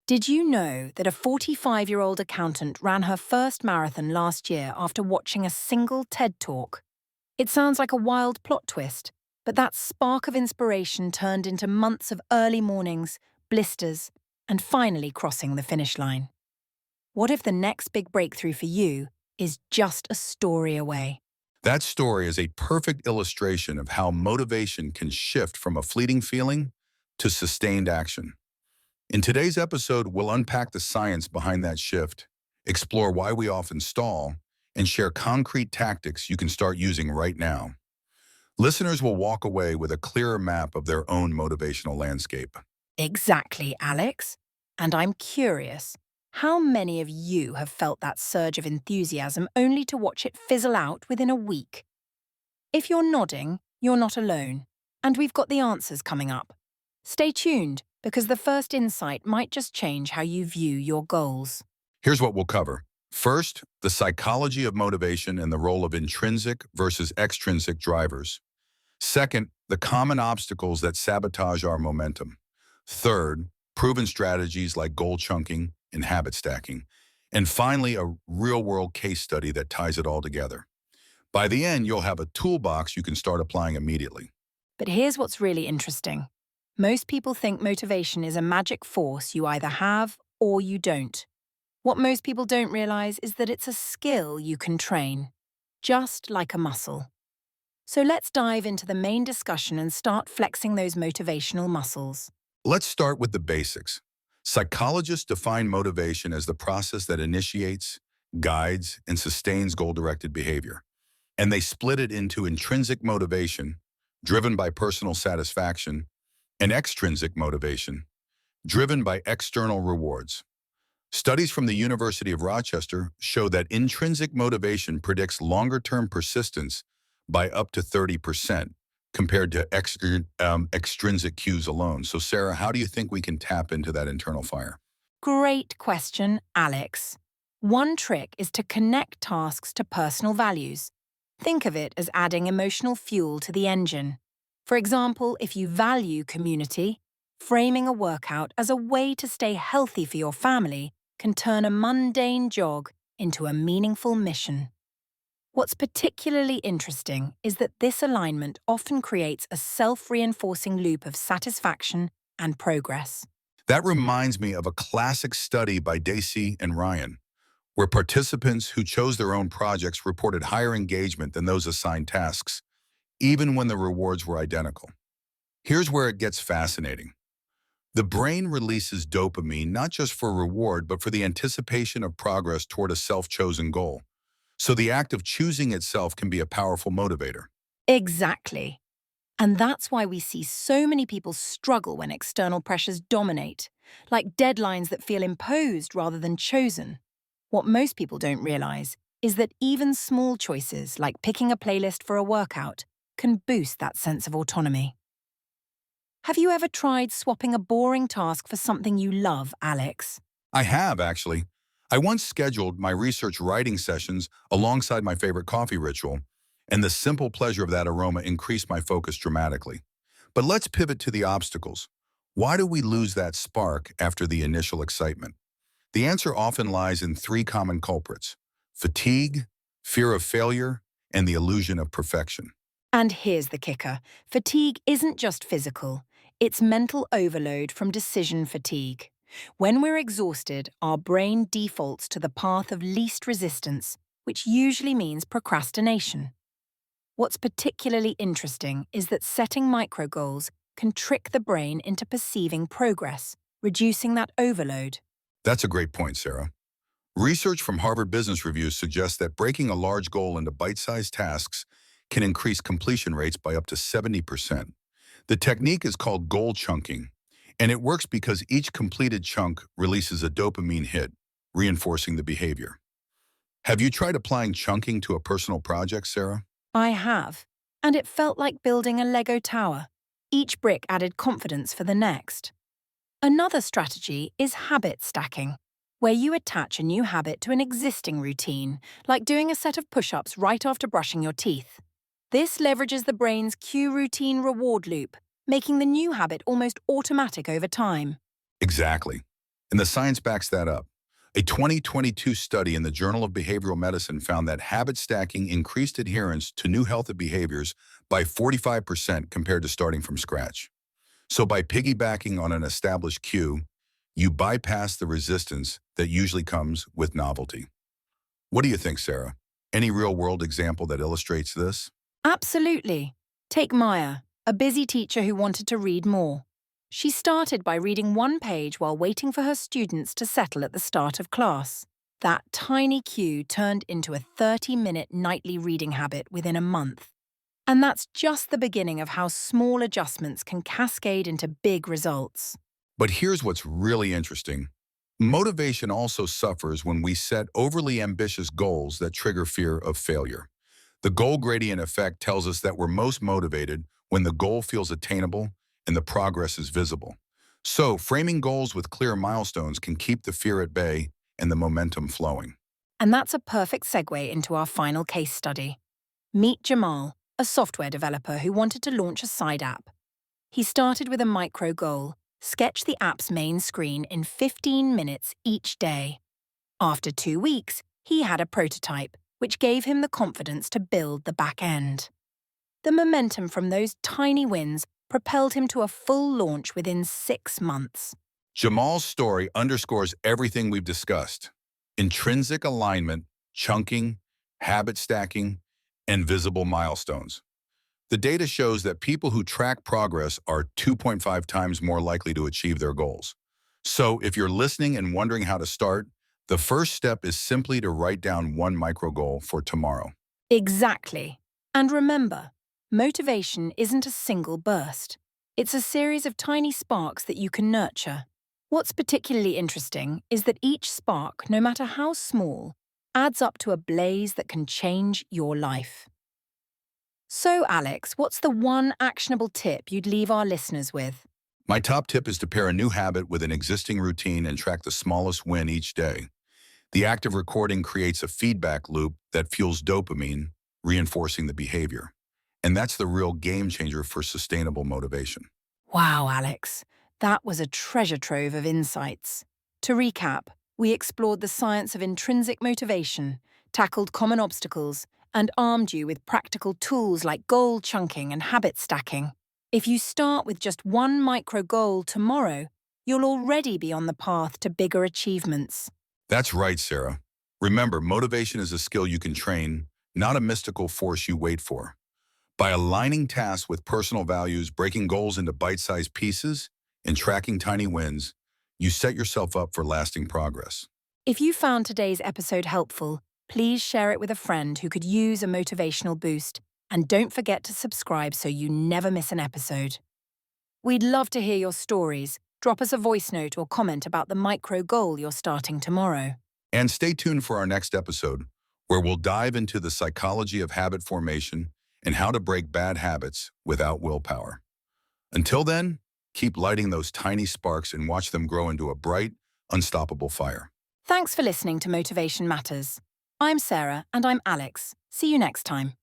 Did you know that a 45-year-old accountant ran her first marathon last year after watching a single TED Talk? It sounds like a wild plot twist, but that spark of inspiration turned into months of early mornings, blisters, and finally crossing the finish line. What if the next big breakthrough for you is just a story away? That story is a perfect illustration of how motivation can shift from a fleeting feeling to sustained action. In today's episode, we'll unpack the science behind that shift, explore why we often stall, and share concrete tactics you can start using right now. Listeners will walk away with a clearer map of their own motivational landscape. Exactly, Alex. And I'm curious, how many of you have felt that surge of enthusiasm only to watch it fizzle out within a week? If you're nodding, you're not alone. And we've got the answers coming up. Stay tuned, because the first insight might just change how you view your goals. Here's what we'll cover. First, the psychology of motivation and the role of intrinsic versus extrinsic drivers. Second, the common obstacles that sabotage our momentum. Third, proven strategies like goal chunking and habit stacking. And finally, a real-world case study that ties it all together. By the end, you'll have a toolbox you can start applying immediately. But here's what's really interesting. Most people think motivation is a magic force you either have or you don't. What most people don't realize is that it's a skill you can train, just like a muscle. So let's dive into the main discussion and start flexing those motivational muscles. Let's start with the basics. Psychologists define motivation as the process that initiates, guides, and sustains goal-directed behavior. And they split it into intrinsic motivation, driven by personal satisfaction, and extrinsic motivation, driven by external rewards. Studies from the University of Rochester show that intrinsic motivation predicts longer-term persistence by up to 30% compared to extrinsic cues alone. So, Sarah, how do you think we can tap into that internal fire? Great question, Alex. One trick is to connect tasks to personal values. Think of it as adding emotional fuel to the engine. For example, if you value community, framing a workout as a way to stay healthy for your family can turn a mundane jog into a meaningful mission. What's particularly interesting is that this alignment often creates a self-reinforcing loop of satisfaction and progress. That reminds me of a classic study by Dacey and Ryan, where participants who chose their own projects reported higher engagement than those assigned tasks, even when the rewards were identical. Here's where it gets fascinating. The brain releases dopamine not just for reward, but for the anticipation of progress toward a self-chosen goal. So the act of choosing itself can be a powerful motivator. Exactly. And that's why we see so many people struggle when external pressures dominate, like deadlines that feel imposed rather than chosen. What most people don't realize is that even small choices, like picking a playlist for a workout, can boost that sense of autonomy. Have you ever tried swapping a boring task for something you love, Alex? I have, actually. I once scheduled my research writing sessions alongside my favorite coffee ritual, and the simple pleasure of that aroma increased my focus dramatically. But let's pivot to the obstacles. Why do we lose that spark after the initial excitement? The answer often lies in three common culprits: fatigue, fear of failure, and the illusion of perfection. And here's the kicker. Fatigue isn't just physical. It's mental overload from decision fatigue. When we're exhausted, our brain defaults to the path of least resistance, which usually means procrastination. What's particularly interesting is that setting micro goals can trick the brain into perceiving progress, reducing that overload. That's a great point, Sarah. Research from Harvard Business Review suggests that breaking a large goal into bite-sized tasks can increase completion rates by up to 70%. The technique is called goal chunking, and it works because each completed chunk releases a dopamine hit, reinforcing the behavior. Have you tried applying chunking to a personal project, Sarah? I have, and it felt like building a Lego tower. Each brick added confidence for the next. Another strategy is habit stacking, where you attach a new habit to an existing routine, like doing a set of push-ups right after brushing your teeth. This leverages the brain's cue routine reward loop, making the new habit almost automatic over time. Exactly. And the science backs that up. A 2022 study in the Journal of Behavioral Medicine found that habit stacking increased adherence to new healthy behaviors by 45% compared to starting from scratch. So by piggybacking on an established cue, you bypass the resistance that usually comes with novelty. What do you think, Sarah? Any real-world example that illustrates this? Absolutely. Take Maya, a busy teacher who wanted to read more. She started by reading one page while waiting for her students to settle at the start of class. That tiny cue turned into a 30-minute nightly reading habit within a month. And that's just the beginning of how small adjustments can cascade into big results. But here's what's really interesting. Motivation also suffers when we set overly ambitious goals that trigger fear of failure. The goal gradient effect tells us that we're most motivated when the goal feels attainable and the progress is visible. So, framing goals with clear milestones can keep the fear at bay and the momentum flowing. And that's a perfect segue into our final case study. Meet Jamal, a software developer who wanted to launch a side app. He started with a micro goal: sketch the app's main screen in 15 minutes each day. After 2 weeks, he had a prototype, which gave him the confidence to build the back end. The momentum from those tiny wins propelled him to a full launch within 6 months. Jamal's story underscores everything we've discussed: intrinsic alignment, chunking, habit stacking, and visible milestones. The data shows that people who track progress are 2.5 times more likely to achieve their goals. So if you're listening and wondering how to start, the first step is simply to write down one micro goal for tomorrow. Exactly. And remember, motivation isn't a single burst. It's a series of tiny sparks that you can nurture. What's particularly interesting is that each spark, no matter how small, adds up to a blaze that can change your life. So, Alex, what's the one actionable tip you'd leave our listeners with? My top tip is to pair a new habit with an existing routine and track the smallest win each day. The act of recording creates a feedback loop that fuels dopamine, reinforcing the behavior. And that's the real game changer for sustainable motivation. Wow, Alex, that was a treasure trove of insights. To recap, we explored the science of intrinsic motivation, tackled common obstacles, and armed you with practical tools like goal chunking and habit stacking. If you start with just one micro goal tomorrow, you'll already be on the path to bigger achievements. That's right, Sarah. Remember, motivation is a skill you can train, not a mystical force you wait for. By aligning tasks with personal values, breaking goals into bite-sized pieces, and tracking tiny wins, you set yourself up for lasting progress. If you found today's episode helpful, please share it with a friend who could use a motivational boost, and don't forget to subscribe so you never miss an episode. We'd love to hear your stories. Drop us a voice note or comment about the micro goal you're starting tomorrow. And stay tuned for our next episode, where we'll dive into the psychology of habit formation and how to break bad habits without willpower. Until then, keep lighting those tiny sparks and watch them grow into a bright, unstoppable fire. Thanks for listening to Motivation Matters. I'm Sarah, and I'm Alex. See you next time.